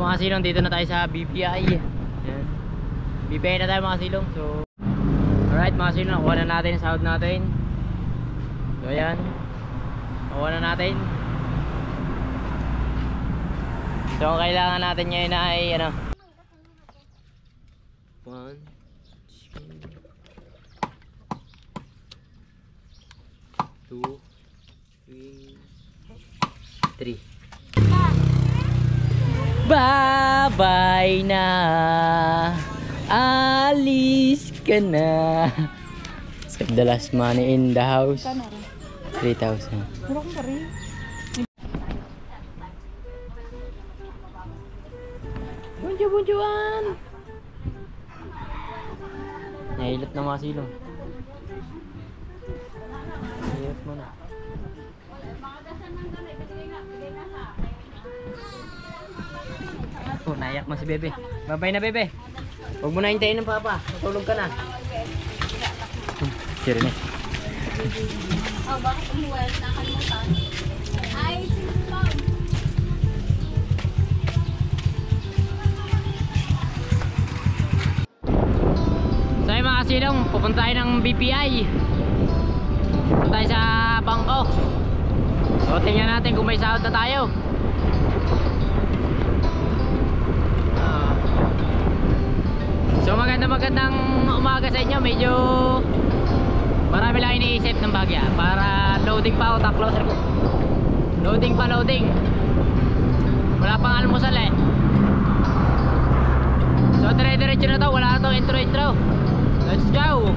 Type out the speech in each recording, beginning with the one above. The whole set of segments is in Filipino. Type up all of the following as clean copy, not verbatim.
mga silong, dito na tayo sa BPI. Ayan. BPI na tayo mga silong. So alright mga silong, nakuha na natin yung sahod natin. So ayan, nakuha na natin. So ang kailangan natin ngayon ay ano, 1, 2, 3. Bye-bye na, alis ka na. Save the last money in the house. 3,000. Mura kong kari. Bunjuan! Nahilot na mga silong. Nahilot mo na. Oh, naiyak mo si Bebe. Babay na Bebe. Huwag mo na hintayin ng papa. Matulog ka na. Sure na. Oh, bakit umuwal? Nakalimutan. Ay, sinulog. So yung mga silong, pupunta tayo ng BPI. Pupunta tayo sa bangko. So tingnan natin kung may sahod na tayo. So magandang umaga sa inyo. Medyo marami lang iniisip ng bagya. Para loading pa ako, closer ko. Loading pa, loading. Wala pang almusal eh. So dire-diretso na to, wala na to intro. Let's go!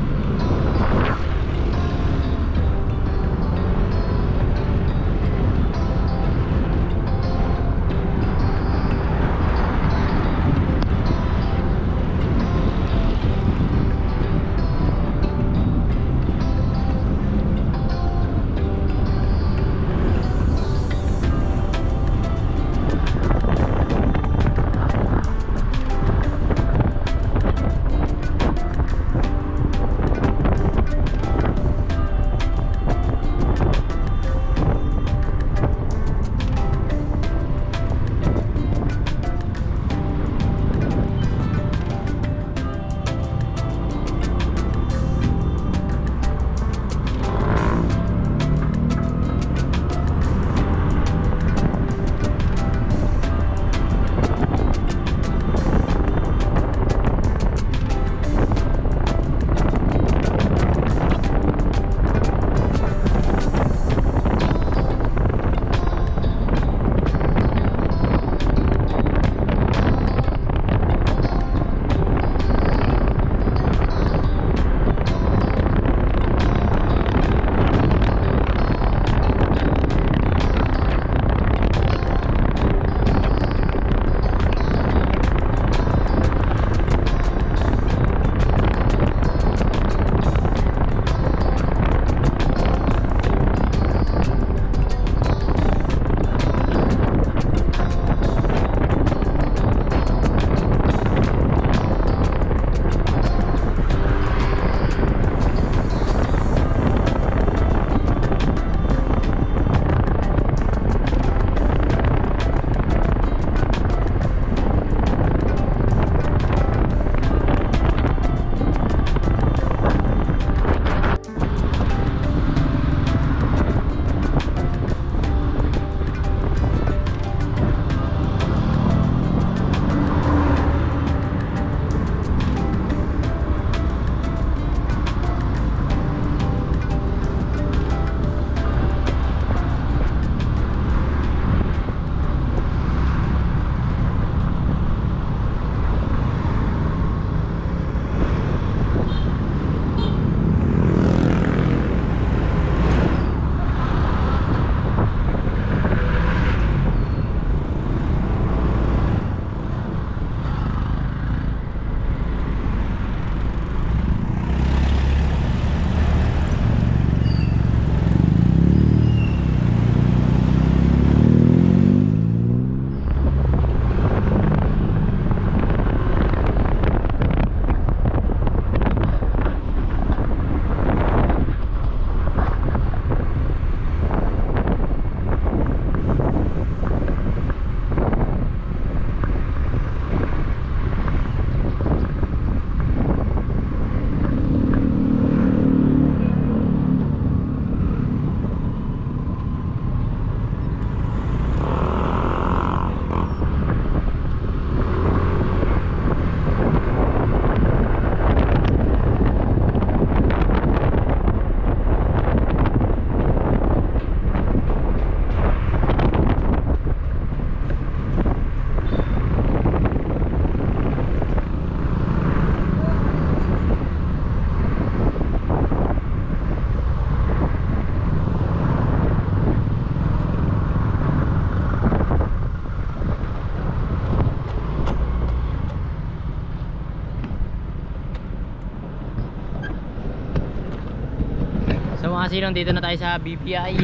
So mga silong, dito na tayo sa BPI.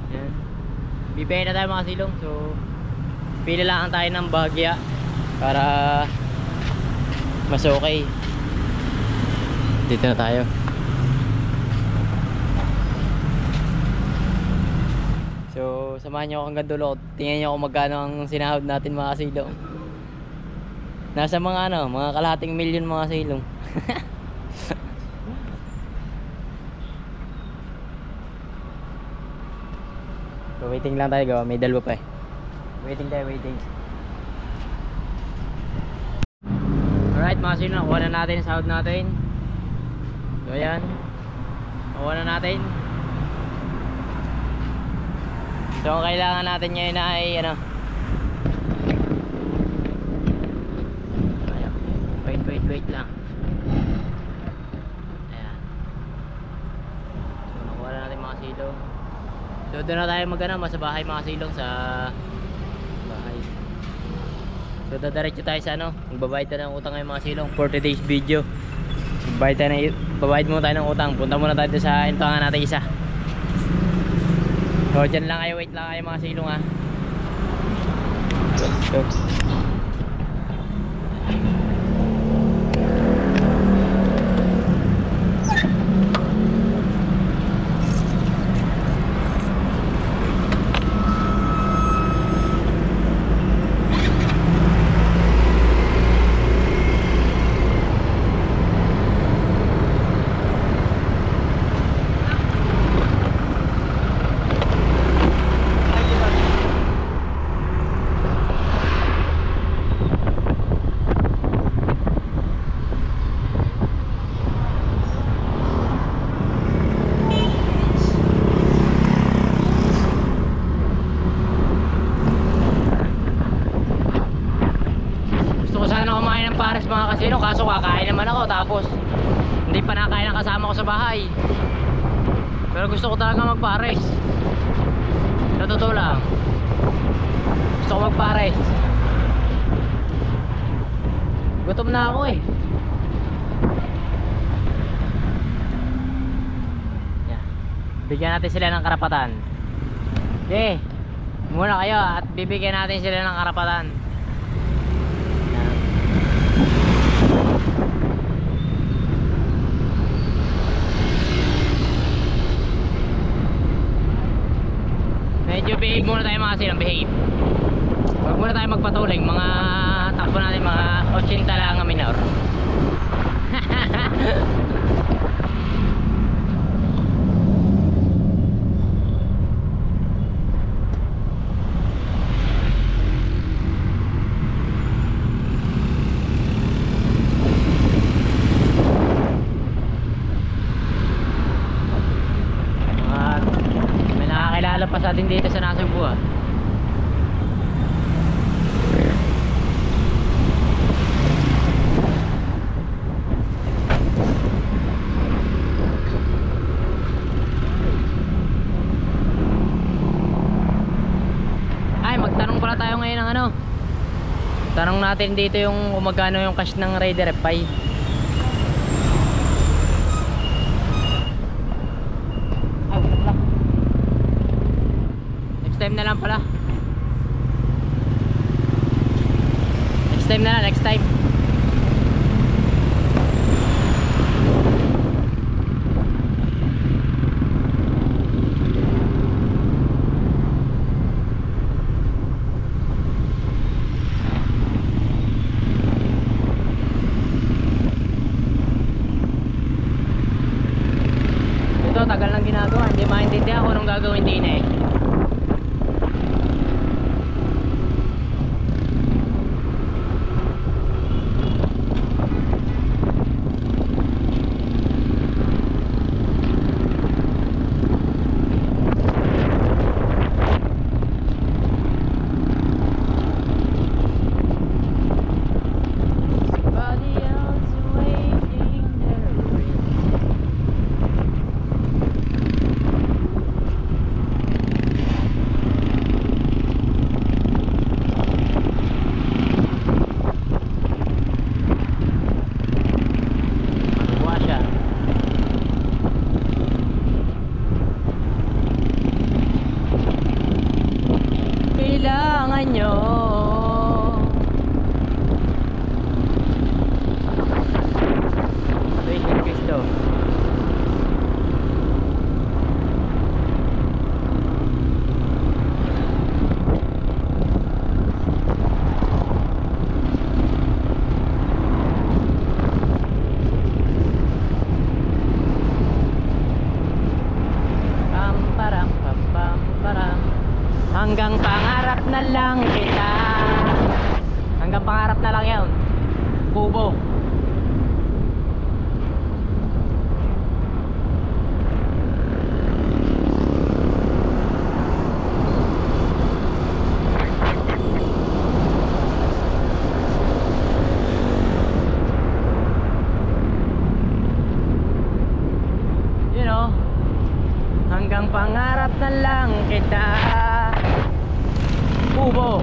Yan. BPI na tayo mga silong. So pila lang tayo ng bahagya para mas okay. Dito na tayo. So samahan nyo ako hanggang dulo. Tingnan nyo kung magkano ang sinahod natin mga silong. Nasa mga mga kalahating milyon mga silong. So waiting lang tayo, gawa may dalawa pa eh. Waiting tayo, waiting. Alright mga silong, nakuha na natin yung sahod natin. So ayan, nakuha na natin. So ang kailangan natin ngayon ay wait lang. Ayan. So nakuha na natin mga silong. So doon na tayo sa bahay mga silong, sa bahay. So dadiretso tayo sa magbabayad tayo ng utang ngayon mga silong for today's video. Babayad muna tayo ng utang. Punta muna tayo sa intangan natin isa. So dyan lang kayo, wait lang kayo mga silong ha. Let's go. Mga kasino, kaso kakain naman ako tapos hindi pa nakain ang kasama ko sa bahay. Pero gusto ko talaga magpares. Sa totoo lang, gusto ko magpares. Gutom na ako eh. Yeah. Bigyan natin sila ng karapatan. Okay, muna kayo at bibigyan natin sila ng karapatan. Medyo behave muna tayo mga silang, behave. Huwag muna tayo magpatuling. Mga takbo natin mga 80 lang ang minor. Pa sa atin dito sa Nasugbu ah. Ay, magtanong pala tayo ngayon ng tanong natin dito yung kung magkano yung cash ng Raider F5. Next time na lang pala. Next time na lang, next time. Ito, tagal lang ginagawa. Hindi maintindihan ko anong gagawin din eh. inyo. Wait, Cristo. Hanggang pangarap na lang kita. Hanggang pangarap na lang yun. Kubo. You know, hanggang pangarap na lang kita. Kubo.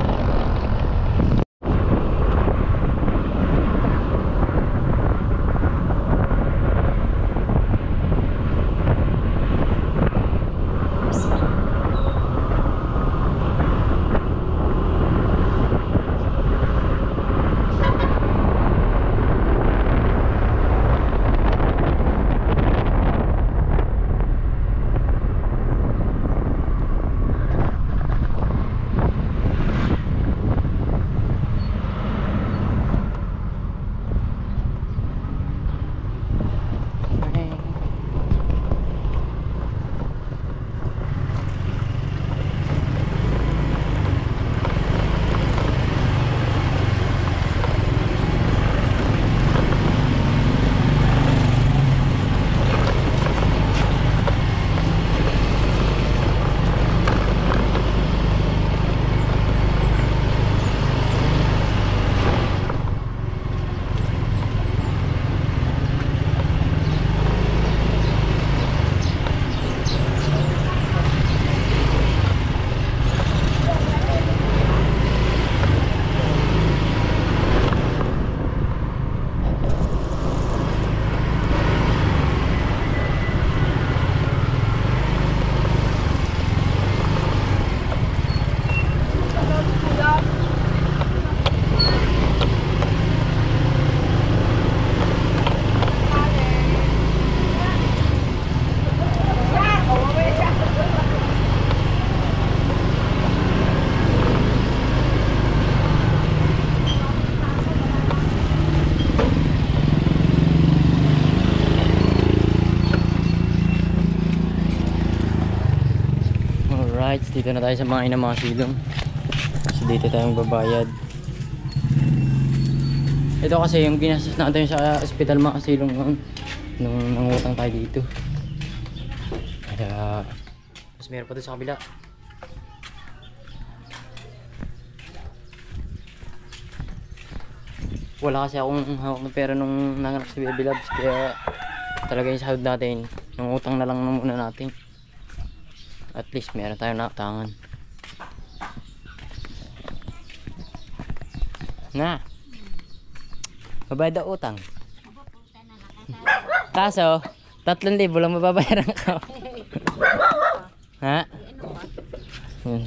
Alright, dito na tayo sa mga silong. So dito tayo magbabayad. Ito kasi yung ginastos natin sa ospital mga silong nung nangutang tayo dito. Kaya mas meron pa doon sa kabila. Wala kasi akong hawak na pera nung nanganak sa Baby Loves, kaya talaga yung sahod natin, yung utang na lang muna natin. At least meron tayong nautangan. Na babayad ang utang. Kaso 3,000 lang mababayaran ka. Ha?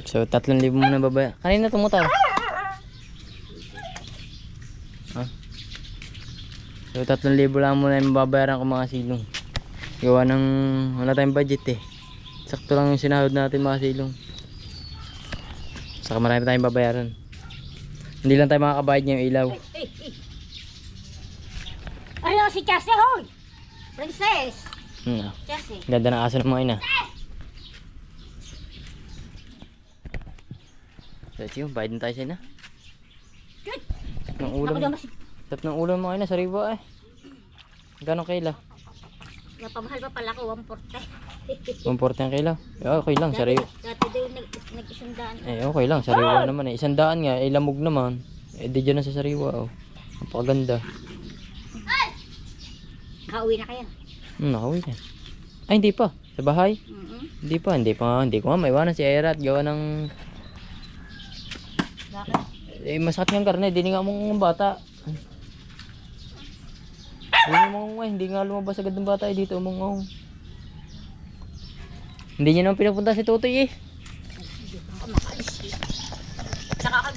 So 3,000 muna babayaran. Kanina tumutar. Ha? So 3,000 lang muna yung mababayaran ko mga silong. Gawa ng wala tayong budget eh. Sakto lang yung sinahod natin mga silong. Saka marami tayong babayaran. Hindi lang tayo makakabayad niya yung ilaw. Ano si Chase, hoy? Princess. Chase. Ganda ng aso ng mga ina. Let's see, bayad na tayo sa ina. Tap ng ulam. Tap ng ulam mga ina, sariwa eh. Gano'ng kila? Napamahal pa pala ko, 140. 140 ang kilo. Okay lang, sariwa. Dati daw nag-100. Okay lang, sariwa naman eh. 100 nga, lamog naman. Di dyan na sa sariwa. Oh. Napakaganda. Kauwi na kayo? Nakauwi na. Ay, hindi pa. Sa bahay? Hindi pa. Hindi ko nga maiwanan si Era at gawa ng... Bakit? Masakit ng karne. Hindi nga mong bata. Hindi nga lumabas agad ng bata dito. Hindi niya naman pinapunta si Tutoy eh. Saka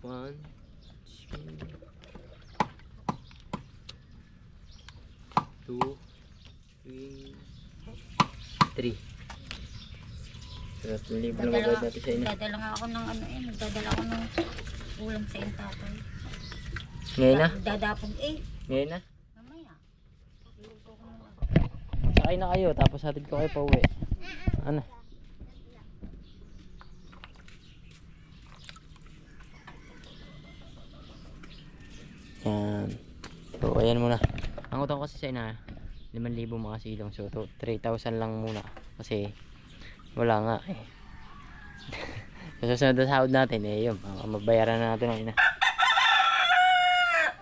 1, 2, 3. Sarap ng libo na magbayad natin sa inyo. Magdadala nga ako ng ano magdadala ako ng ulam sa iyong tatay. Ngayon na? Dadapog Ngayon na? Mamaya. Sakay na kayo, tapos hatid ko kayo pa uwi. Ano? Yan. So, ayan muna. Ang utang ko kasi sa ina, 5,000 mga silong. So, 3,000 lang muna. Kasi, wala nga eh. Sa susunod na sahod natin, eh, yun. Magbayaran na natin ang ina.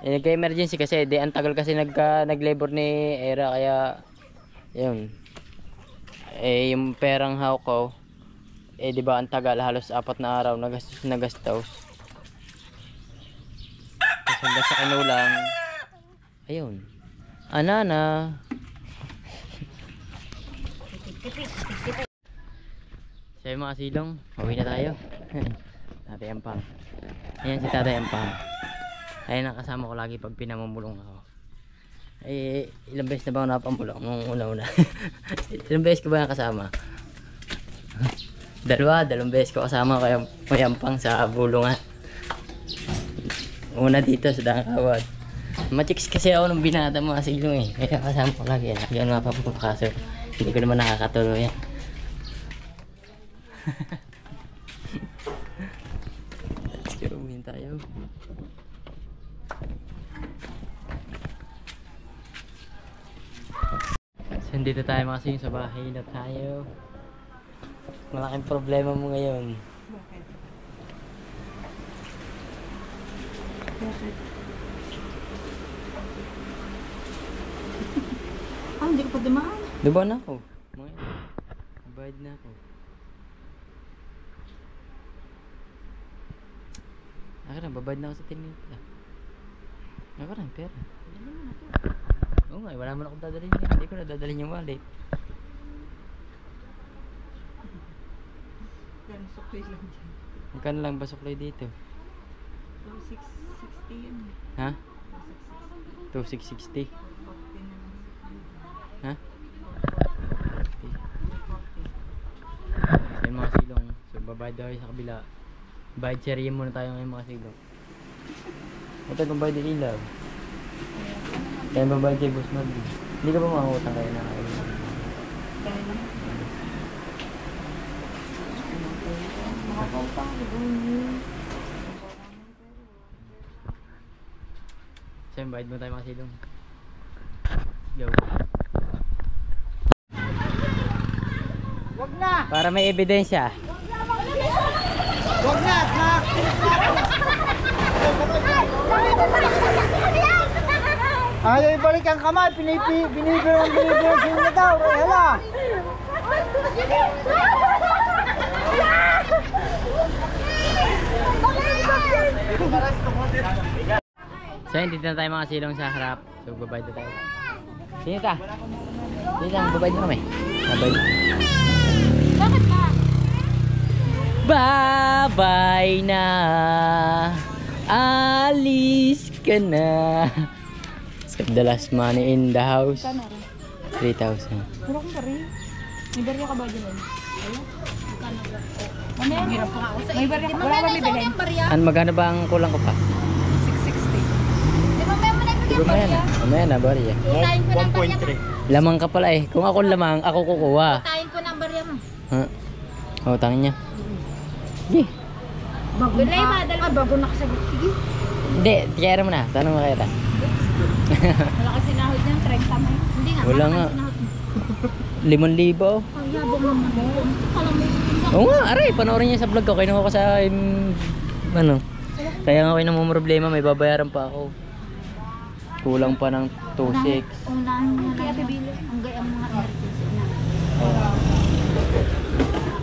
Eh, nagka-emergency kasi, ang tagal kasi nag-labor ni Era, kaya, yun. Eh, yung perang hawak ko, eh, di ba ang tagal, halos 4 na araw, nagastos. Tapos hanggang sa kinulang, ayun. Anana. Sa mga silong, uwi na tayo. Tatay Ampang. Ayan si Tatay Ampang. Ayan ang kasama ko lagi pag pinamumulong ako. Eh, ilang beses na ba ako napamulong nung una-una? Ilang beses ko ba yung kasama? Dalawang beses ko kasama kaya Ampang sa bulungan. Una dito sa Dangkawad. Matiks kasi ako nung binata mga silong eh. Kaya kasama ko lagi. Lagi ako napapapakaso. Hindi ko naman nakakatuloy yan. Let's go, uwiin tayo. So, dito tayo mga kasing sa bahay na tayo. Malaking problema mo ngayon. Bakit? Hindi ko pa dumaan. Diba na ako? Bayad na ako. Ako na, babayad na ako sa tinita. Ako na, pera. Oo nga, wala man akong dadalhin yan. Hindi ko na dadalhin yung wallet. Yan, suklay lang dyan. Magkano lang ba suklay dito? 660 yun. Ha? 660. 2,660. 40 na lang. Ha? Ayun mga silong. So babayad daw kayo sa kabila. Bayad cherry muna tayo ngayon mga silong. Ito kung bayad yung ilaw. Kaya babayad kay Boss Marvin. Hindi ka ba makakutang kayo na kayo? Kaya lang. So bayad mo tayo mga silong. Go. Wag na! Para may ebidensya. Wag na! Ayaw ibalik ang kamay, binibiro sila daw. Hala! So yun, dito na tayo mga silong sa harap. So babayad na tayo. Sino ta? Sino lang, babayad na kami. Babayad. Bakit ba? Bye-bye na. Alis ka na. So the last money in the house. 3,000. Wala kong bari. May bari ka ba dyan? Mamaya. Hirap pa ako sa may bari ka. Wala kang bibilin. Ano magkano ba ang kulang ko pa? 660. Di ba may managpagyan Siguro pa mamaya na. Mamaya na, bari yan. Itayin ko ng barya mo. Lamang ka pala eh. Kung ako lamang, ako kukuha. Itayin ko ng barya mo. Ha? O, tangin niya. Sige. Gulay ba? Bago nakasagot. Sige. Hindi, tiyera mo na. Tanong mo kaya ta. Wala kasi sinahod niyan. 30 may. Hindi nga. Wala nga. 5,000. Ang yabong naman mo. Alam mo. Oo nga, aray. Panoorin niya sa vlog ko. Kinuha ko sa... ano. Kaya nga ako yung problema. May babayaran pa ako. Kulang pa ng 2,600. Unahin mo na lang. Ang gayang mga emergency na.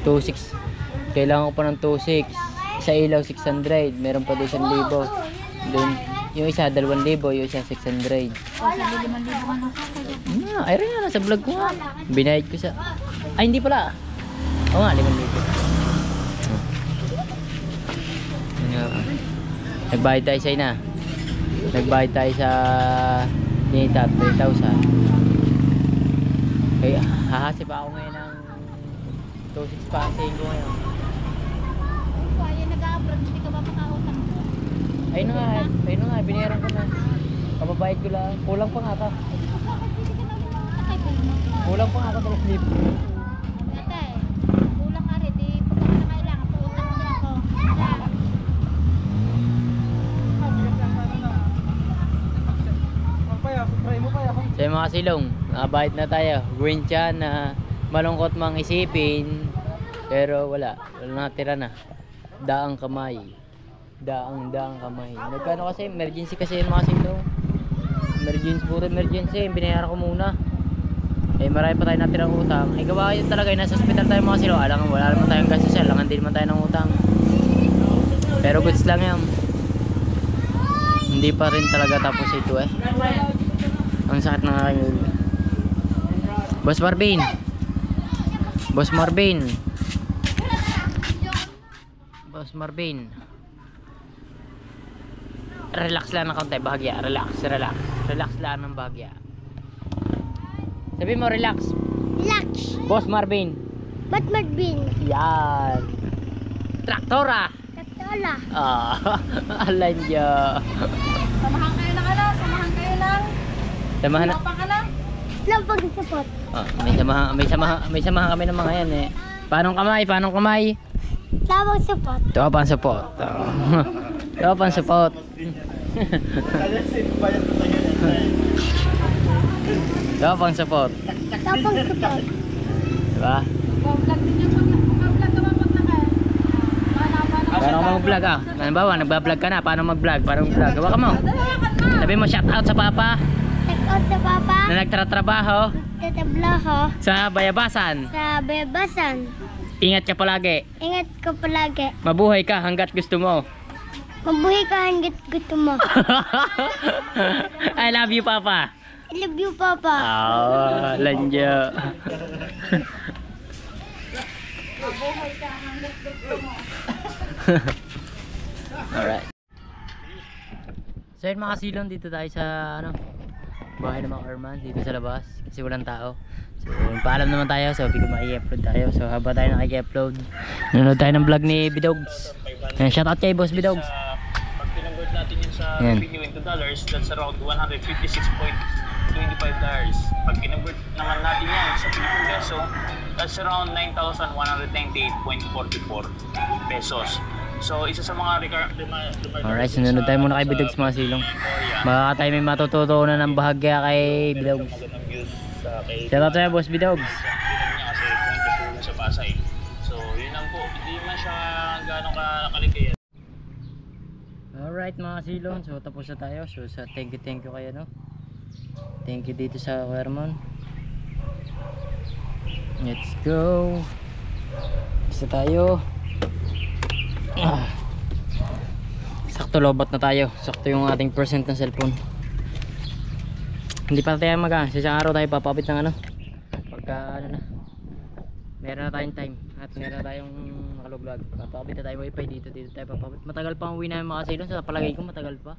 2,600. Kailangan ko pa ng 2,600. Sa ilaw 600. Meron pa doon 1,000. Doon, yung isa 2,000. Yung isa 600. Kasi 5,000 ka na sa Ay rin nga, nasa vlog ko nga. Binayad ko sa... Ay, hindi pala. Oo nga, 5,000. Nagbayad tayo sa ina. Nagbayad tayo sa Nita 3,000. Kaya hahasip ako ngayon ng 2,600 passing ko ngayon. Kaya nag-a-abroad, hindi ka ba makautang? Ayun na nga, binayaran ko na. Kababayad ko lang. Kulang pa nga ka. Bakit hindi ka naman makakay po mo? Kulang pa nga ka 2,000. Ate, kulang ka rin. Di pa ka kailangan. Puutang mo na ako. So yung mga silong, nakabayad na tayo. Green siya na malungkot mang isipin. Pero wala natira na. Daang kamay. Daang kamay. Nagkano kasi, emergency kasi yung mga silong. Emergency, puro emergency. Binayaran ko muna. Eh marami pa tayo natirang utang. Eh gawa yun talaga, nasa hospital tayo mga silong. Alam, wala naman tayong gastos yan. Alangan din naman tayo ng utang. Pero goods lang yan. Hindi pa rin talaga tapos ito eh. Ang sakit ng aking ulo. Boss Marvin. Boss Marvin. Boss Marvin. Relax lang ng kaunti, bahagya. Relax. Relax lang ng bahagya. Sabi mo relax. Relax. Boss Marvin. Ba't Marvin? Yan. Traktora. Tatola. Alan niya. Samahan kayo lang ano? Samahan kayo lang. Samahan na. Pang ano? Lang pag-support. May samahan kami ng mga yan eh. Paanong kamay? Tawag support. Ito pang support. Ito pang support. Ito pang support. Tawag support. Diba? Vlog din yung pag-vlog ka ba pag naka? Paano ka mag-vlog ah? Halimbawa, nagbablog ka na. Paano mag-vlog? Gawa ka mo. Sabi mo shoutout sa papa Check out sa papa. na nagtatrabaho Tatablaho. sa Bayabasan. Sa bebasan. Ingat ka palagi. Ingat ka palagi. Mabuhay ka hanggat gusto mo. Mabuhay ka hanggat gusto mo. I love you, Papa. I love you, Papa. Lanjo. Alright. So yun mga silong, dito tayo sa bahay ng mga Arman dito sa labas kasi walang tao. So paalam naman tayo, so hindi ko ma-i-upload tayo. So habang tayo nakiki-upload, nanonood tayo ng vlog ni Bidogs. Shoutout kay Boss Bidogs. Pag kinonvert natin yun sa Yan. revenue into dollars, that's around $156.25. Pag kinonvert naman natin yan sa Philippine peso, that's around 9,198.44 pesos. So isa sa mga Alright, sunod tayo muna kay Bidogs mga silong. Baka tayo may matututunan ng bahagya kay Bidogs. magandang views sa kay Shoutout tayo Boss Bidogs. niya kasi kung sa Pasay. So yun lang po, hindi man siya gano'ng kaligaya. Alright mga silong, so tapos na tayo. So sa thank you kayo no. Thank you dito sa Herman. Let's go. Isa tayo. Sakto lobat na tayo. Sakto yung ating percent ng cellphone. Hindi pa tayo sa isang araw tayo papapit ng pagka na meron na tayong time at meron na tayong nakalog-vlog. Papapit na tayo wifi dito tayo papapit. Matagal pa ang uwi namin mga silong. Sa palagay ko matagal pa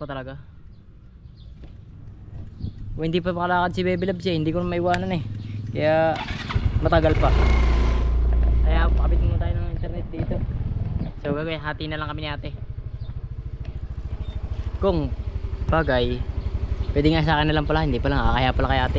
talaga. Kung hindi pa makalakad si Baby Labs hindi ko na maiwanan eh. Kaya matagal pa. Kaya papapit muna tayo ng internet dito. So gagawin, hati na lang kami ni ate. Kung bagay, pwede nga sa akin na lang pala, hindi pala, nakakaya pala kay ate.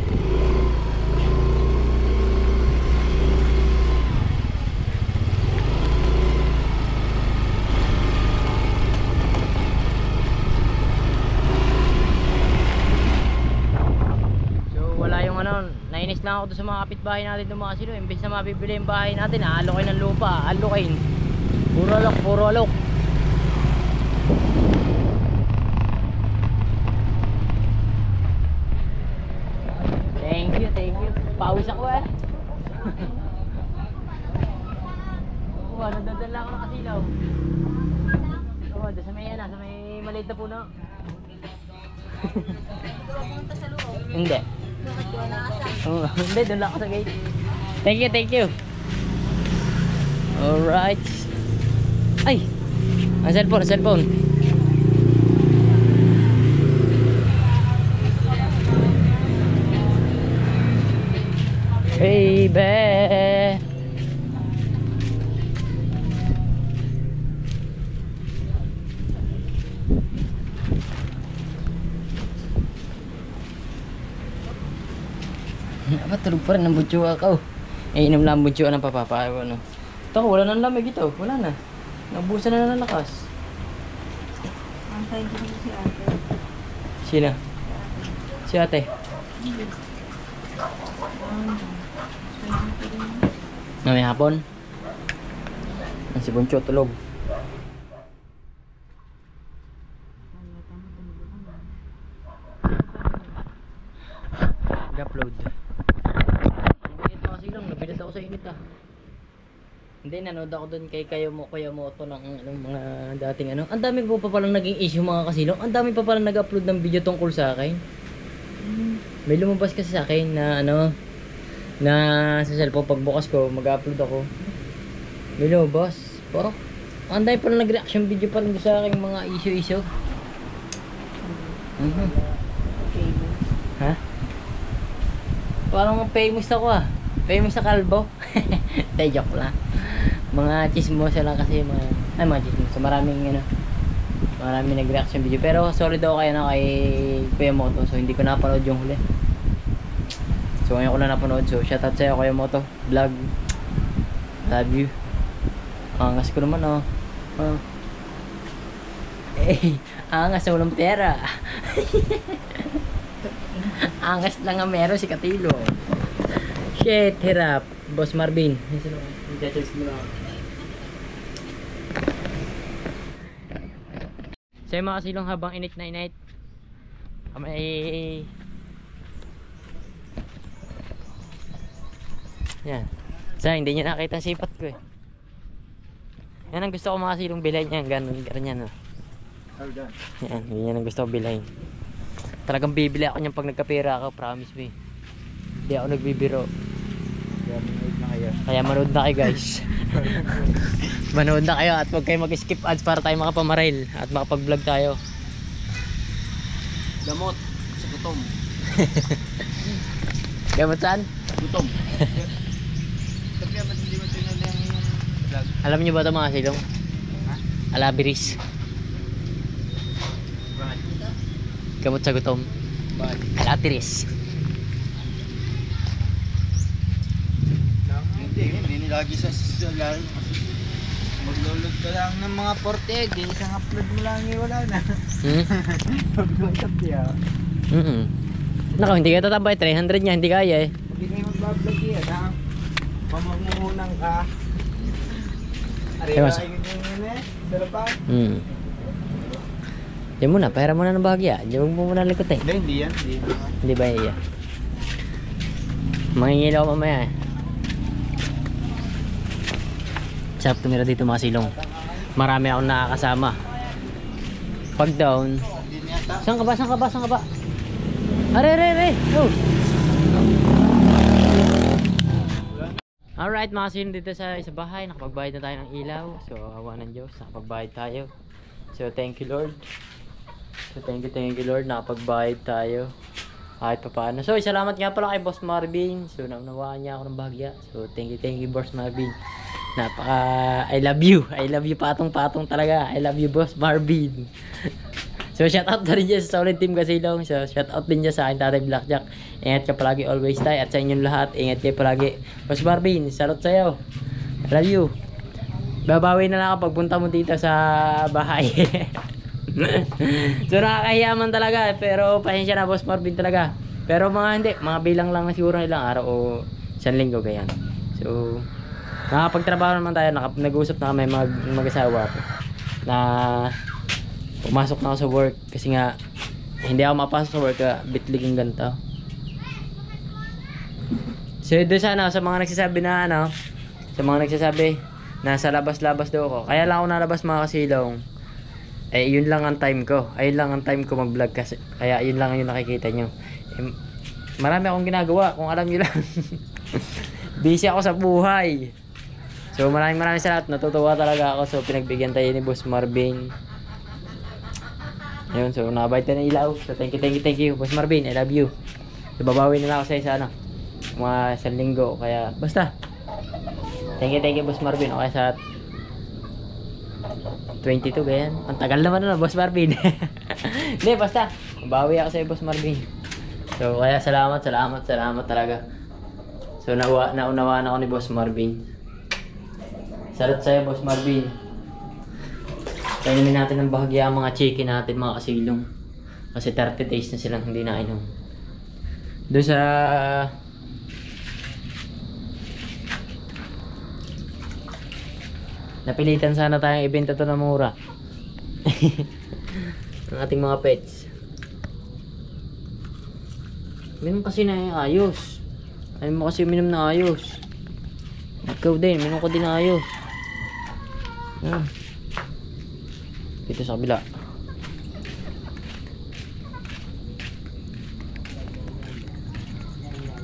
So wala yung nainis lang ako doon sa mga kapitbahay natin doon mga silo. Imbes na mabibili yung bahay natin, aalokin ng lupa, aalokin. Puro alok. Thank you. Pawis ako eh. Nagdadala ako ng kasilaw. Doon sa may sa may maliit na puno. Hindi. Hindi, doon lang ako sa gate. Thank you. Alright. Ay, Ang cellphone, cellphone. Baby. Apa tulog pa rin ng butyo ako. Inom lang ang butyo ng papapayo ano. Ito, wala nang lamig ito. Wala na. Nabusan na ng lakas. Antayin ko si ate. Sino? Si ate. May hapon. Ang si Buncho tulog. Nag-upload. Ang init kasi lang, nabilat ako sa init ah. Hindi, nanood ako doon kay Kuya Moto ng anong mga dating ano. Ang dami po pa palang naging issue mga kasilong. Ang dami pa palang nag-upload ng video tungkol sa akin. May lumabas kasi sa akin na ano, na sa cellphone pagbukas ko, mag-upload ako. May lumabas. Parang, ang dami palang nag-reaction video pa rin sa aking mga issue-issue. Ha? Parang famous ako ah. Famous sa kalbo. Tay, joke lang. Mga chismosa lang kasi mga chismosa. Maraming nag-reaction video. Pero solid ako kaya na kay Kuya Moto. So hindi ko napanood yung huli. So ngayon ko na napanood. So shoutout sa'yo Kuya Moto Vlog. Love you. Angas ko naman oh. Angas na walang pera. Angas lang ang meron si Katilo. Shit, hirap. Boss Marvin. So yung mga kasilong habang init na init, yan. So hindi nyo nakita ang sipat ko eh. Yan ang gusto ko mga kasilong bilhin yan. Ganyan oh. Yan, yan ang gusto ko bilhin. Talagang bibili ako niyan pag nagkapera ako, promise me. Hindi ako nagbibiro. Kaya manood na kayo guys. Manood na kayo at huwag kayo mag-skip ads para tayo makapamaril at makapag-vlog tayo. Gamot sa gutom. Gamot saan? Gutom. Sabi ba't hindi mo tinuli ang vlog? Alam niyo ba ito mga silong? Alabiris. Bakit? Gamot sa gutom. Bakit? Alatiris. Hindi lagi sa lalo kasi maglulod ka lang ng mga 40 din isang upload mo lang wala na. Pag-usap niya. Nako, hindi ka tatambay 300 niya, hindi kaya eh. Hindi kayo mag-vlog yan ha. Pamamumunan ka. Arriba yun eh. Dalapan. Diyan muna, pera muna ng bahagya. Diyan mo muna likot eh. Hindi yan. Hindi ba iya? Mangingilaw mamaya eh. Sarap tumira dito mga silong. Marami akong nakakasama. Pag down. Saan ka ba? Saan ka ba? Saan ka ba? Are! Oh! Alright mga silong dito sa bahay. Nakapagbayad na tayo ng ilaw. So awa ng Diyos. Nakapagbayad tayo. So thank you Lord. So thank you Lord. Nakapagbayad tayo. Kahit pa paano. So salamat nga pala kay Boss Marvin. So naunawaan niya ako ng bahagya. So thank you Boss Marvin. I love you patong-patong talaga. I love you Boss Marvin. So shout out na rin dyan sa solid team Kasilong. So shout out din dyan sa akin Tatay Blackjack. Ingat ka palagi always tayo. At sa inyong lahat, ingat kayo palagi. Boss Marvin, salute sa'yo. I love you. Babawi na lang ako pagpunta mo dito sa bahay. So nakakahiyaman talaga. Pero pasensya na Boss Marvin talaga. Pero mga bilang lang na siguro ilang araw o isang linggo ganyan. So nakapagtrabaho naman tayo, nag-uusap na kami mag-asawa ko na pumasok na ako sa work kasi nga hindi ako mapasok sa work bitliging ganito. So doon sana sa mga nagsasabi na nasa labas-labas daw ako, kaya lang ako nalabas mga kasilong, eh yun lang ang time ko, mag-vlog kasi, kaya yun lang yung nakikita nyo. Marami akong ginagawa kung alam nyo lang. Busy ako sa buhay. So maraming salamat. Natutuwa talaga ako. So pinagbigyan tayo ni Boss Marvin. Ayun, so nabait tayo ng ilaw. So thank you Boss Marvin. I love you. So babawi na ako sa isa ano. Mga isang linggo. Kaya basta. Thank you Boss Marvin. Okay sa 22 ganyan. Ang tagal naman na Boss Marvin. Hindi basta. Babawi ako sa Boss Marvin. So kaya salamat talaga. So naunawaan ako ni Boss Marvin. Salot sa'yo, Boss Marvin. Kainin natin ng bahagya ang mga chicken natin, mga kasilong. Kasi 30 days na silang hindi nainom. Doon sa... napilitan sana tayong ibenta to na mura. Ang ating mga pets. Minom kasi na ayos. Ayaw mo kasi minom na ayos. Ikaw din, minom ko din na ayos. Dito sa kabila.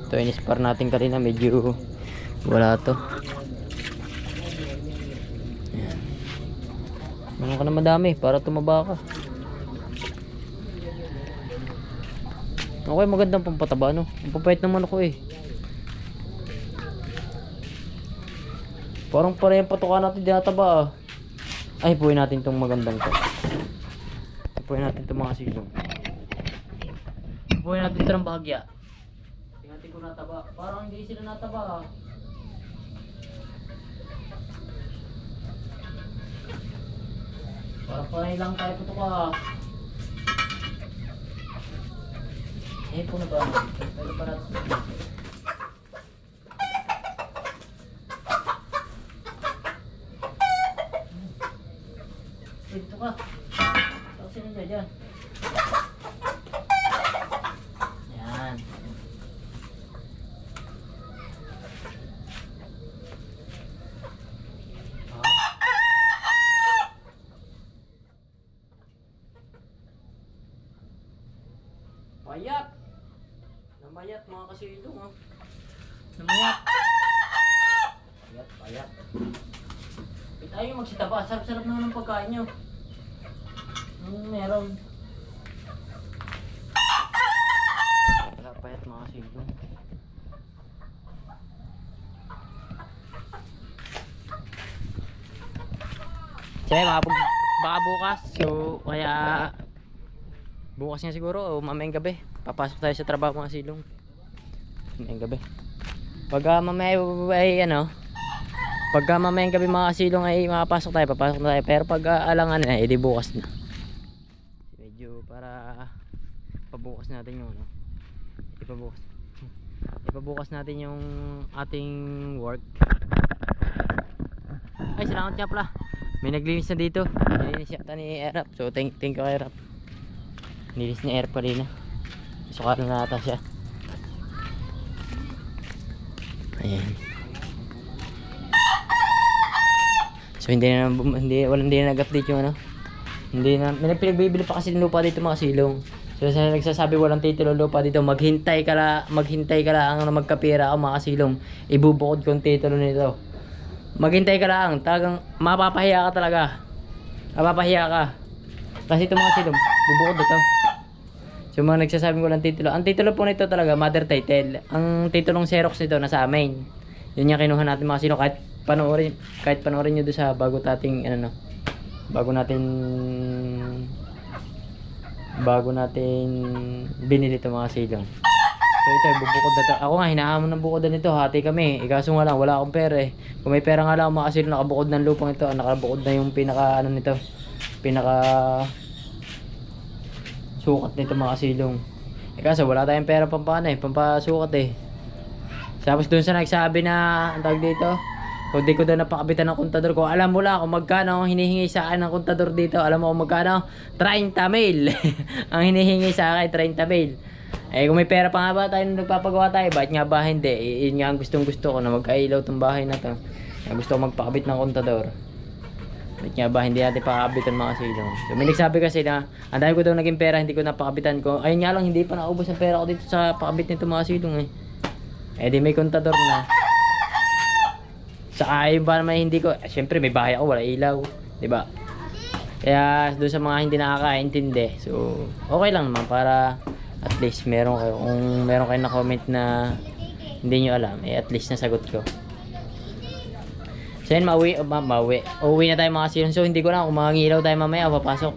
Ito inispar natin kanina, medyo wala to. Ayan. Minom ka na madami para tumaba ka. Okay, magandang pampataba no. Ang papayat naman ako eh. Parang parehong patukan natin dinataba ah. Ay, puwi natin itong magandang to. Puwi natin itong mga silong. Puwi natin ito ng bahagya. Tingnan natin kung nataba. Parang hindi sila nataba ah. Parang pareho lang tayo putuka ah. Eh, po na ba? Pero para dito ka. Tapos sino dyan? Yan. Payat. Namayat mga kasilong ha. Namayat. Payat. Tayo magsitaba, sarap-sarap naman ng pagkain nyo. Meron. Wala payat mga silong. Sige, baka bukas. So, kaya bukas nga siguro o mamayang gabi. Papasok tayo sa trabaho mga silong. Mamayang gabi. Pagka mamaya ay ano, pagka mamayang gabi mga kasilong ay makapasok tayo, papasok na tayo. Pero pag alangan na, edi bukas na. Medyo para pabukas natin yung ano. Ipabukas natin yung ating work. Ay, salamat nga pala. May naglinis na dito. Nilinis yata ni Erap. So thank you kay Erap. Nilinis ni Erap pa rin na. Sukaro na ata siya. Ayan. So hindi na nag-update yung ano. Hindi na, may pinagbibili pa kasi ng lupa dito mga silong. So sa nagsasabi walang titulo lupa dito, maghintay ka lang na magkapira ako mga silong. Ibubukod ko yung titulo nito. Maghintay ka lang, talagang mapapahiya ka talaga. Mapapahiya ka. Kasi ito mga silong, bubukod ito. So mga nagsasabing walang titulo. Ang titulo po nito talaga, mother title. Ang titulong Xerox nito nasa amin. Yun yung kinuha natin mga silong kahit panoorin nyo doon sa bago natin binili ito mga silong. So ito bubukod na to. Ako nga hinahamon ng bukod na nito, hati kami. Ikaso nga lang wala akong pera eh. Kung may pera nga lang mga silong, nakabukod ng lupang ito. Nakabukod na yung pinaka nito, pinaka sukat nito mga silong. Ikaso wala tayong pera pampasukat eh. Tapos doon sa nagsabi na ang tawag dito, kung di ko daw napakabitan ng kontador ko, alam mo lang kung magkano ang hinihingi sa akin ng kontador dito. Alam mo kung magkano? 30 mil. Ang hinihingi sa akin 30 mil. Eh kung may pera pa nga ba tayo nung nagpapagawa tayo, bakit nga ba hindi? Yun nga ang gustong gusto ko na magkailaw tong bahay na to. Gusto ko magpakabit ng kontador. Bakit nga ba hindi natin pakakabitan mga silong? So may nagsabi kasi na ang dahil ko daw naging pera, hindi ko napakabitan ko. Ayun nga lang, hindi pa naubos ang pera ko dito sa pakabit nito mga silong eh. Eh di may kontador na. Sa ayun ba naman hindi ko, syempre may bahay ako, wala ilaw, 'di ba? Kaya doon sa mga hindi nakakaintindi, so okay lang naman para at least meron kayo, kung meron kayo na comment na hindi nyo alam, at least nasagot ko. So yun, uuwi na tayo mga silong. So hindi ko lang kung mangingilaw tayo mamaya o papasok.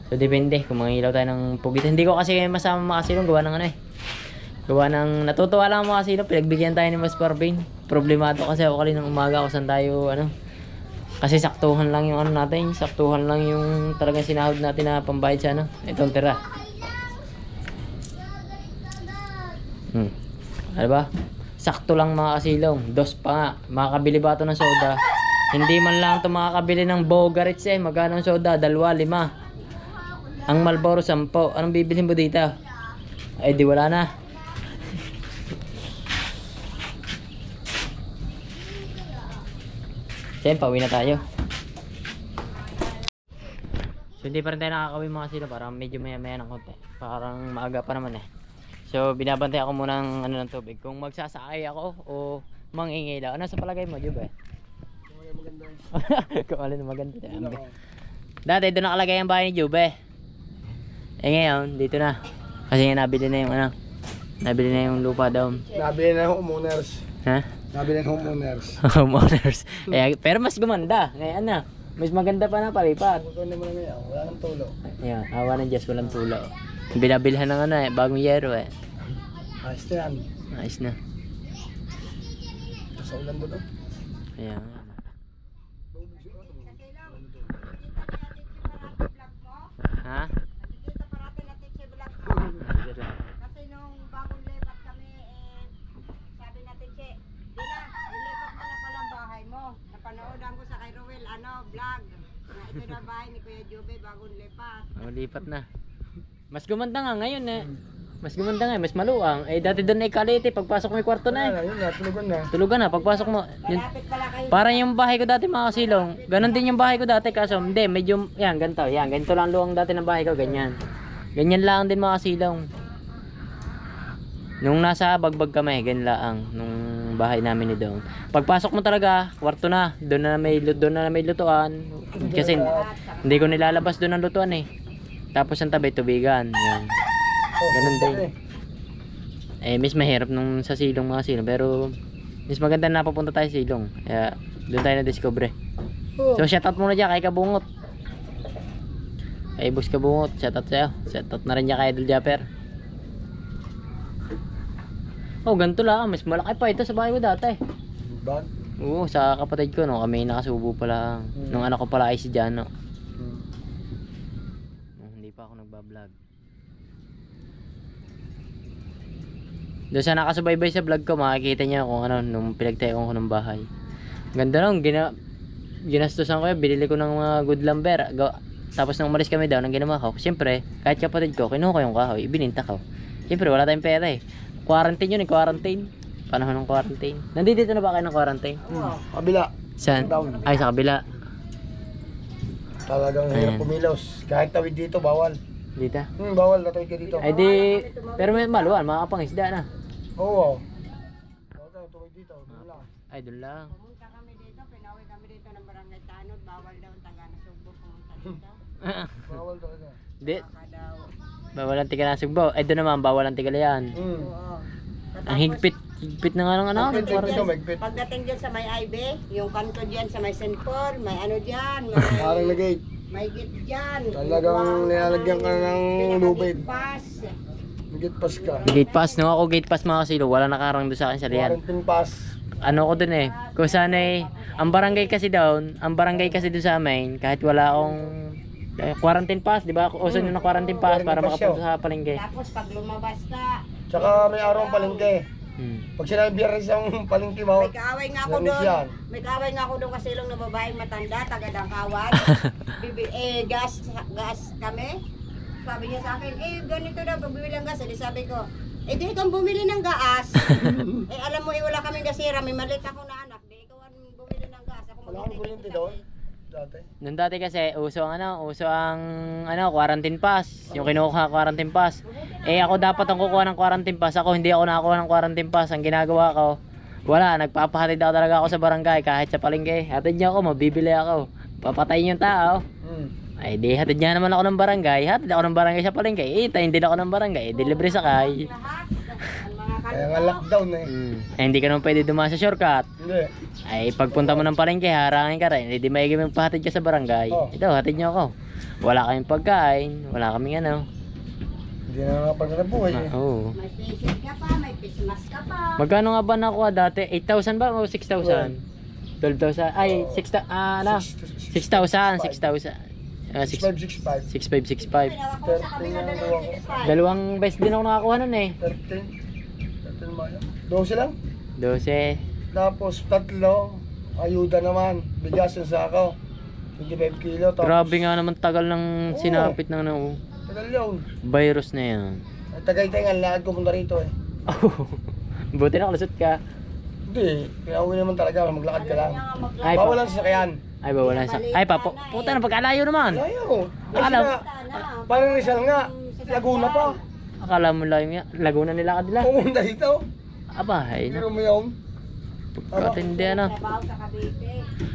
So depende kung mangingilaw tayo ng pugitan. Hindi ko kasi masama mga silong, gawa ng gawa ng natutuwa lang mga silong, pinagbigyan tayo ni Mas Parvin. Problemado kasi ako kanina ng umaga kung saan tayo kasi saktuhan lang yung natin, saktuhan lang yung talagang sinahod natin na pambayad sa itong tira. Ano ba? Sakto lang mga kasilong. Dos pa nga. Makakabili ba ito ng soda? Hindi man lang ito makakabili ng Bogarits Magkano ang soda? 2, 5. Ang Marlboro 10. Anong bibilhin mo dito? Ay di wala na. Siyempre, pauwi na tayo. So hindi pa rin tayo nakakawin mga sila. Parang medyo maya-maya ng konti. Parang maaga pa naman So binabantay ako muna ng tubig. Kung magsasakay ako o mangingilaw. Ano sa palagay mo, Jube? Kung alin na maganda. Dati doon nakalagay ang bahay ni Jube. Ngayon, dito na. Kasi nabili na yung nabili na yung lupa daw. Nabili na yung homeowners. Ha? Nabili ng homeowners. Homeowners. Pero mas gumanda. Ngayon mas maganda pa na palipat. Ito naman ngayon, wala nang tulo. Ayan, awa ng Diyos, walang tulo. Binabilhan ng bagong yero Ayos na yan. Ayos na. Sa ulan mo doon. Ayan. Ha? Nakikita parati natin si vlog ko. Kasi nung bagong lipat kami, sabi natin si, nilipat mo na palang bahay mo. Napanoodan ko sa kay Ruel, vlog. Na ito na bahay ni Kuya Jube, bagong lipat. Lipat na. Mas gumanda nga ngayon Mas gumanda nga, mas maluwang. Dati doon Kalite, pagpasok mo yung kwarto na Yun na, tulugan na. Tulugan na, pagpasok mo. Malapit pala kayo. Parang yung bahay ko dati mga kasilong. Ganon din yung bahay ko dati kaso hindi, medyo, ganito. Ganito lang luwang dati ng bahay ko, ganyan. Ganyan lang din mga kasilong. Nung nasa Bagbag kami, ganyan lang nung bahay namin ni Dong. Pagpasok mo talaga, kwarto na. Doon na may lutuan. Kasi hindi ko nilalabas doon ang lutuan Tapos ang tabi, tubigan. Yan. Ganun din. Mas mahirap nung sa silong mga silong. Pero mas maganda na napapunta tayo sa silong. Kaya doon tayo na-discover So shoutout muna dyan kay Kabungot. Kay Boss Kabungot, shoutout sa'yo. Shoutout na rin dyan kay Idol Japper. Ganito lang. Mas malaki pa ito sa bahay ko dati. Bag? Oo, sa kapatid ko kami nakasubo pa lang. Nung anak ko pala ay si Jano. Hindi pa ako nagbablog. Doon sa nakasubaybay sa vlog ko, makikita niya kung nung pinagtayo ko ng bahay. Ganda nung ginastusan ko binili ko ng mga good lumber. Tapos nung umalis kami daw, nang ginawa ko, siyempre, kahit kapatid ko, kinuha ko yung kahoy, ibininta ko. Siyempre, wala tayong pera Quarantine yun quarantine. Panahon ng quarantine. Nandito na ba kayo ng quarantine? Kabila. Saan? Down. Ay, sa kabila. Talagang hirap pumilos. Kahit tawid dito, bawal. Dito? Bawal, natawid ka dito. Ay di, pero may maluwan, makapangisda na. Oo. Tawid dito, doon lang. Ay, doon lang. Pumunta kami dito, pinawi kami dito ng barangay Tanod. Bawal daw ang taga na Sugbo pumunta dito. Bawal talaga. Di, Baka daw. bawal ang tiga ng Sugbo. Ay, doon naman, bawal ang Tigalayan. Oo. Ang higpit na nga ng Magpit dito, magpit. Pagdating dyan sa may IB, yung kanto dyan sa may St. Paul, may dyan, Parang nag-gate. may gate dyan. Talagang nilalagyan ka ng lubid. Pass. Gate pass ka. Gate pass, nung ako gate pass mga kasilo, wala nakarang doon sa akin sa liyan. Quarantine pass. Ano ko doon kung sana ang barangay kasi doon sa amin, kahit wala akong quarantine pass, di ba? Uso nyo na quarantine pass para makapunta sa palengke. Tapos pag lumabas ka, Tsaka may araw ang palengke. Pag sinabi biyernes ang palengke mo, may kaaway nga ako Biyernes doon. yan. May kaaway nga ako doon kasi lang na babaeng matanda, taga Dangkawan. gas kami. Sabi niya sa akin, ganito daw pagbibili ng gas. Edi sabi ko, di kang bumili ng gas. Alam mo, wala kaming gasira, may malit ako na anak. Di ikaw ang bumili ng gas. Ako wala kang kulinti doon. Dati. Nung dati kasi uso ang quarantine pass, yung kinukuha quarantine pass. Ako dapat ang kukuha ng quarantine pass. Ako hindi ako nakakuha ng quarantine pass. Ang ginagawa ko, Wala, nagpapahatid ako talaga ako sa barangay kahit sa palengke. Hatid niyo ako, mabibili ako. Papatayin yung tao. Ay di, hatid niya naman ako ng barangay. Hatid ako ng barangay sa palengke. Tayin din ako ng barangay. Delivery sakay. Lahat. Ang mga Kaya nga lockdown eh. Hindi ka naman pwede dumaan sa shortcut. Hindi. Ay pagpunta mo ng palengke, harangin ka rin. Hindi maigi magpahatid ka sa barangay. Oh. Ito, hatid niyo ako. Wala kaming pagkain. Wala kaming ano. Hindi na nakapaghanap buhay eh. Oo. may facial ka pa, may face mask ka pa. Magkano nga ba nakuha dati? 8,000 ba o 6,000? 12,000. Ay, 6,000. Ano? 6,000. 6,000. 6565. 6565. Tinawa ko sa kabila Thirteen dalawang ang 65. Dalawang beses din ako nakakuha nun eh. 13 ba yan? 12 lang. 12. Tapos tatlo, ayuda naman. Bigas yung sako. 25 kilo. Tapos, Grabe nga naman tagal ng sinapit ng ano. tagal yun. Virus na yan. Ay, Tagaytay nga, lakad ko punta rito eh. Buti nakalusot ka. Hindi, pinauwi naman talaga, maglakad ka lang. Ay, Bawal lang sa sasakyan. Ay, bawala sa... Ay, puta na pagkalayo naman. Layo. Alam. Parang Rizal nga, Laguna pa. Akala mo lang yung Laguna nila kadila. Pumunta dito. Aba, ay Pero na. mo yun. Katindi ano. Trabaho sa Cavite.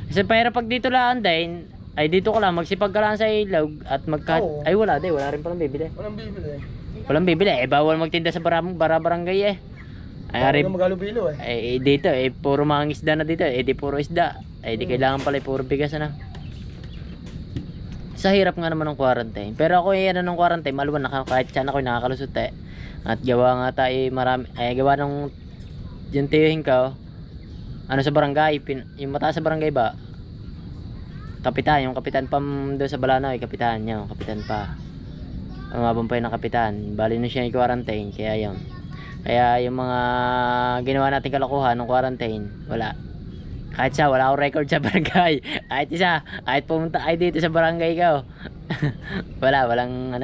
Kasi pero pag dito lang din, ay dito ka lang, magsipag ka lang sa ilog at magka... Oo. Ay wala din, wala rin palang bibili. Walang bibili eh. Walang bibili, eh bawal magtinda sa barangay eh. Ay, Ari ari, magalubilo eh. dito, puro mga isda na dito, di puro isda. Di kailangan pala, puro bigas na. Sa hirap nga naman ng quarantine. Pero ako ano ng quarantine, maluwan na kahit saan ako nakakalusot eh. At gawa nga tayo marami, gawa ng yung tiyuhin ko, ano sa barangay, yung mataas sa barangay ba? Kapitan, yung kapitan pa doon sa Balanoy, kapitan niya, yung kapitan pa. Umabang pa yun ng kapitan. Bali na siya yung quarantine, kaya yun. Kaya yung mga ginawa natin kalokohan ng quarantine, wala. Kahit siya, wala akong record sa barangay. Kahit isa, kahit pumunta ay dito sa barangay ka. walang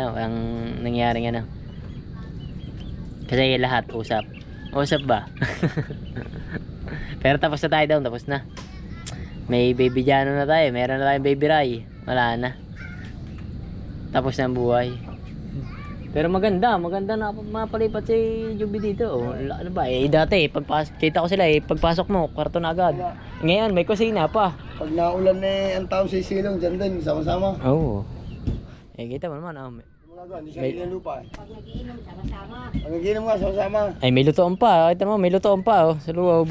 nangyaring ano. Kasi lahat usap. Usap ba? Pero tapos na tayo daw, tapos na. May baby Jano na tayo, meron na tayong baby Rai. Wala na. Tapos na ang buhay. Pero maganda na mapalipat si Juby dito. Oh. Ano ba? Dati, kita ko sila pagpasok mo, kwarto na agad. Ngayon, may kusina pa. Pag naulan eh, ang tao sa silong, dyan din, sama-sama. Oo. Kita mo naman. Hindi siya ilang lupa eh. Pag nagiinom, sama-sama. Pag nagiinom nga, sama-sama. Ay, may lutoan pa. Kita mo, may lutoan pa sa loob.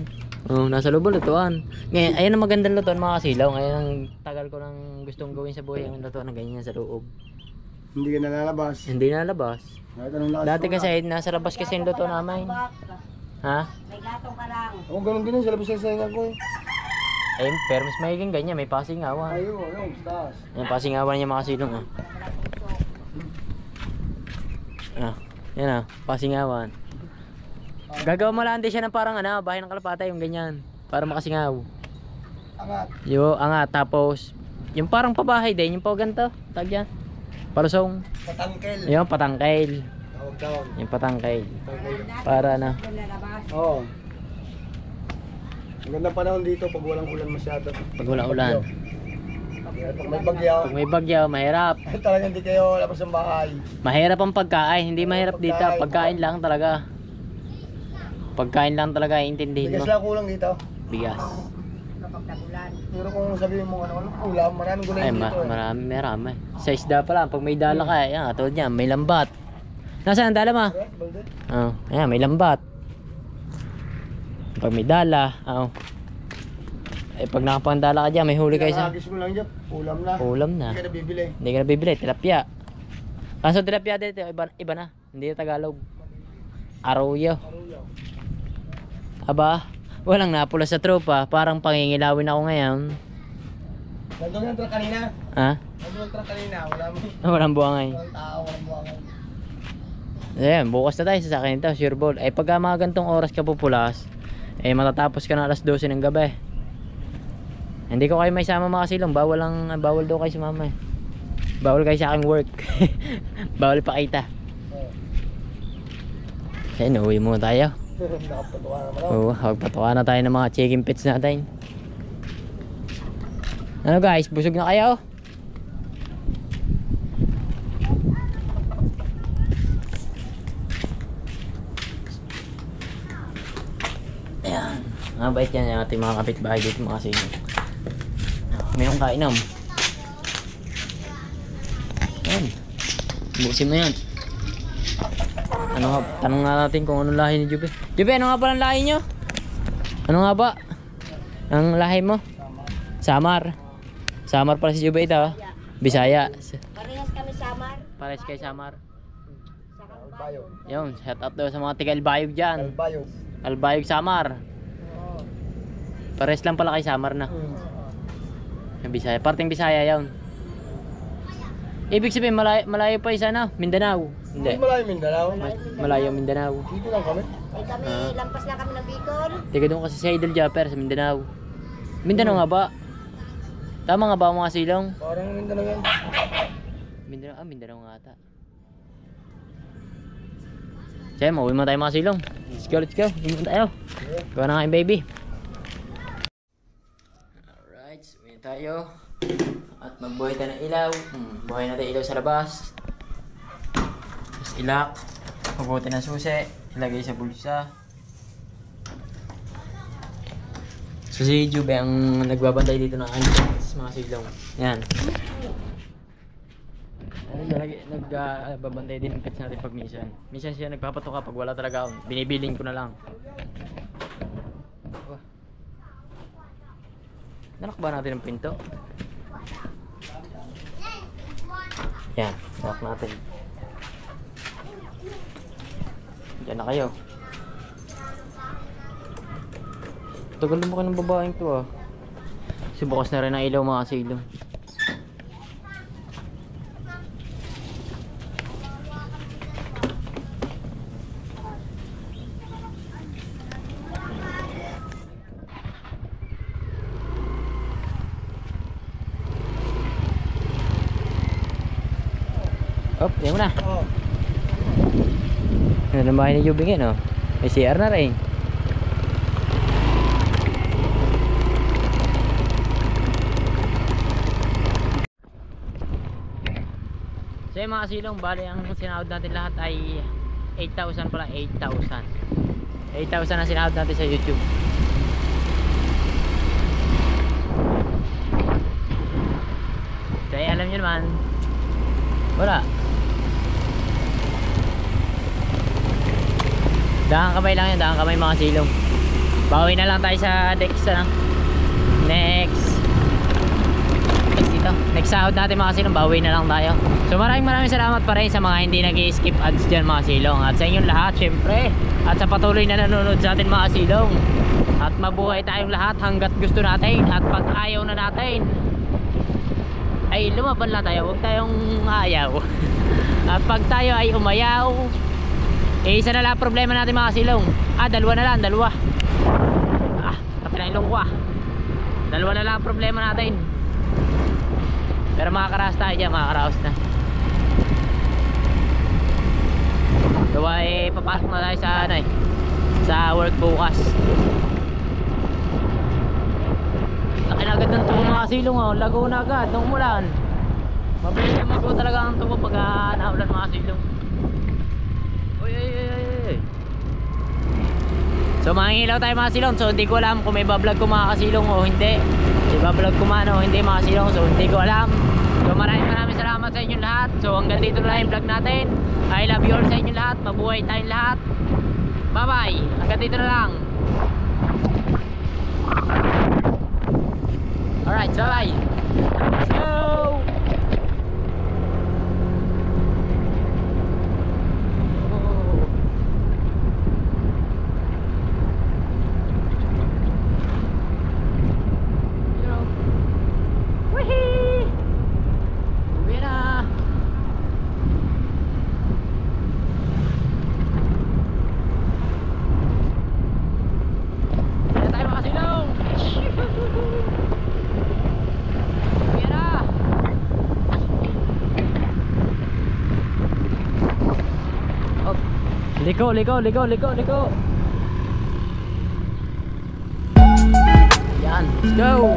Nasa loob lutuan. Ngayon, ayan ang magandang lutuan mga kasilaw. Ngayon ang tagal ko nang gustong gawin sa buhay ang lutuan ng ganyan sa loob. Hindi ka nalalabas. Hindi na labas. Kahit anong lakas Dati mo kasi nasa labas kasi yung luto namin. Ha? May gatong ka lang. Ako ganun din yun, sa labas sa sayangan ko eh. Pero mas mahiging ganyan, may pasingawan. Ayun, taas. Yung pasingawan niya mga silong yan pasingawan. Gagawa mo lang din siya ng parang bahay ng kalapata yung ganyan. Para makasingaw. Angat. Angat. Tapos, yung parang pabahay din, yung paganto. Tag yan. Palusong. Patangkel. Yung patangkail. Tawag. Yung patangkail. Para na. Oo. Magandang panahon dito pag walang ulan masyado. Pag wala ulan. Pag may bagyo. Pag may bagyo, mahirap. Talagang hindi kayo labas ng bahay. Mahirap ang pagkain. Hindi mahirap dito. Pagkain lang talaga. Pagkain lang talaga, intindihin Bigas mo. lang kulang dito. Bigas. Kapag tagulan. Pero kung sabihin mo ano, ulam, maraming gulay Ay, dito eh. marami. Sa isda pa lang. Pag may dala ka, yan, katulad niya, may lambat. Nasaan ang dala ma? Balde. Ayan, may lambat. Pag may dala, pag nakapandala ka dyan, may huli kayo sa Agis mo lang dyan, ulam na. ulam na. Hindi ka na bibili. Hindi ka na bibili, tilapia. Kaso tilapia dito, iba na. Hindi na Tagalog. Arroyo. Aba, walang napula sa tropa. Parang pangingilawin ako ngayon. Nandun yung truck kanina. Ha? Nandun yung truck kanina, wala mo. Walang buwangay. Walang tao, walang buwangan. Ayan, bukas na tayo sa akin ito, sure ball. Pagka mga gantong oras ka pupulas, matatapos ka na alas 12 ng gabi. Hindi ko kayo may sama mga kasilong. Bawal daw kayo sumama eh. Bawal kayo sa aking work. Bawal pakita. Ayan, uwi muna tayo. Nakapatuwa naman ako. Oo, magpatuwa na tayo ng mga chicken pits natin. Ano guys, busog na kayo? Ayan. Mabait yan yung ating mga kapitbahay dito mga kasilong. Mayroong kainom. Yan. Busin mo yan. Ano nga, tanong nga natin kung anong lahi ni Jube. Jube, ano nga ba ang lahi nyo? Ano nga ba? Ang lahi mo? Samar. Samar pala si Jube ito. Bisaya. Parehas kami samar. Pares kay Samar. Sa Kalbayog. Yun, shout out daw sa mga tiga Albayog dyan. Kalbayog. Albayog Samar. Pares lang pala kay Samar na. Bisaya, parting Bisaya yun. Ibig sabihin malayo pa isa na, Mindanao. Hindi. Malayo Mindanao. Malayo Mindanao. Dito lang kami. Eh kami, lampas lang kami ng Bicol. Tiga doon kasi sa Idol Japper sa Mindanao. Mindanao nga ba? Tama nga ba mga silong? Parang Mindanao yan. Mindanao, Mindanao nga ata. Sige, mauwi mo tayo mga silong. Let's go, let's go. Uwi mo tayo. Gawa na nga yung baby. Alright, uwi tayo. At magbuhay tayo ng ilaw. Buhay natin ilaw sa labas. Tapos ilak. Pagutin ng susi. Ilagay sa bulsa. So si Jube ang nagbabantay dito ng entrance mga silong. Yan. Nagbabantay din ng pets natin pag minsan. Minsan siya nagpapatoka pag wala talaga. Binibiling ko na lang. Nanakba natin ang pinto. Yan, lock natin. Diyan na kayo. Tagal lumaki ng babaeng to ah. Kasi bukas na rin ang ilaw mga silong. Op, yan mo na. Oo. Ano ang bahay ni Jubing yan, oh. May CR na rin. So yung mga silong, bali ang sinahod natin lahat ay 8,000 pala, 8,000 ang sinahod natin sa YouTube. So alam nyo naman, wala. Dahang kamay lang yan, dahang kamay mga silong. Bawi na lang tayo sa next ano? Next dito. Next sahod natin mga silong, bawi na lang tayo. So maraming salamat pa rin sa mga hindi nag-skip ads dyan mga silong. At sa inyong lahat syempre. At sa patuloy na nanonood sa atin mga silong. At mabuhay tayong lahat hanggat gusto natin. At pag ayaw na natin ay lumaban lang tayo, huwag tayong ayaw. At pag tayo ay umayaw, isa na lang problema natin mga silong. Dalawa na lang, dalawa. Kapinailong ko dalawa na lang problema natin. Pero makakaraos tayo dyan, makakaraos na. Gawa papasok na tayo sa ano sa work bukas. Laki na agad ng tubo mga silong lago na agad nung umulan. Mabilis na mag-go talaga ang tubo pag naulan mga silong. Uy. So mangingilaw tayo mga silong. So hindi ko alam kung may bablog ko mga kasilong o hindi. Bablog ko man o hindi mga silong. So hindi ko alam. So maraming salamat sa inyo lahat. So hanggang dito na lang yung vlog natin. I love you all sa inyo lahat. Mabuhay tayong lahat. Bye bye. Hanggang dito na lang. Alright, bye bye. So Liko. Yan, let's go.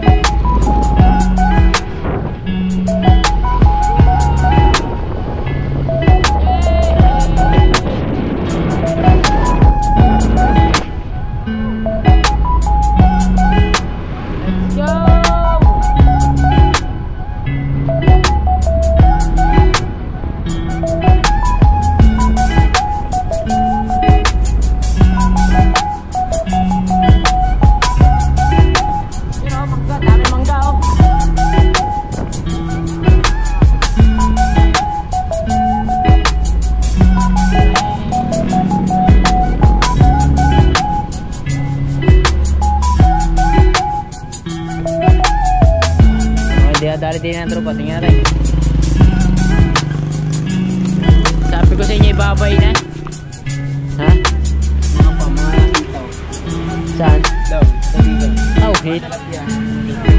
dinadali din ng tropa. Tingnan natin. Sabi ko sa inyo ibabay na. Ha? Mga pa, mga itaw. Saan? Daw, sa ligan. Oh, hit. Talapia.